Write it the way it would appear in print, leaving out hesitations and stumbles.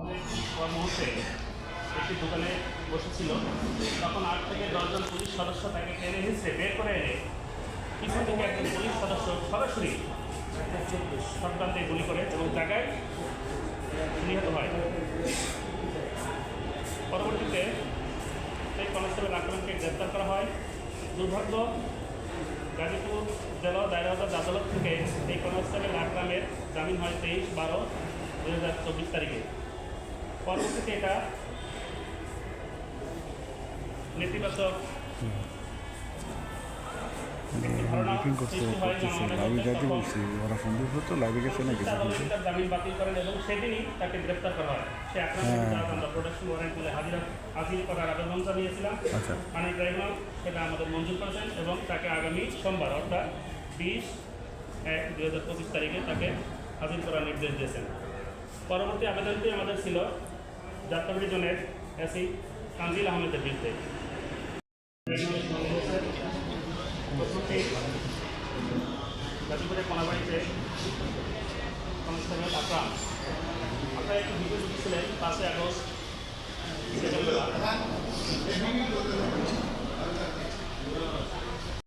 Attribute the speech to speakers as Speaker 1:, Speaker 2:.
Speaker 1: মুহূর্তে একটি দোকানে বসেছিল, তখন 8 থেকে 10 জন পুলিশ সদস্য তাকে টেনে হিঁচড়ে বের করে এনে পিছন থেকে একজন পুলিশ সদস্য সরাসরি শটগান দিয়ে গুলি করে এবং জায়গায় নিহত হয়। পরবর্তীতে সেই কনস্টেবল আকরামকে গ্রেপ্তার করা হয়। দুর্ভাগ্য, গাজীপুর জেলা দায়রা জজ আদালত থেকে এই কনস্টেবল আকরামের জামিন হয় 23/12/2024 তারিখে। পরবর্তীতে এটা নেতিবাচক জামিন বাতিল করেন এবং সেদিনই তাকে গ্রেপ্তার করা হয়। সে আমরা প্রোটেকশন ওয়ারেন্ট বলে হাজির করার আবেদন জানিয়েছিলাম। মানিক ট্রাইব্যুনাল সেটা আমাদের মঞ্জুর করেছেন এবং তাকে আগামী সোমবার অর্থাৎ 20/1/2025 তারিখে তাকে হাজির করার নির্দেশ দিয়েছেন। পরবর্তী আবেদনটি আমাদের ছিল যাত্রাবাড়ি জোনের এসি তানজিল আহমেদের বিরুদ্ধে। গাজীপুরের কোনাবাড়িতে কনস্টেবল আকরাম আপনারা একটু ভিডিও ছিলেন 5 আগস্ট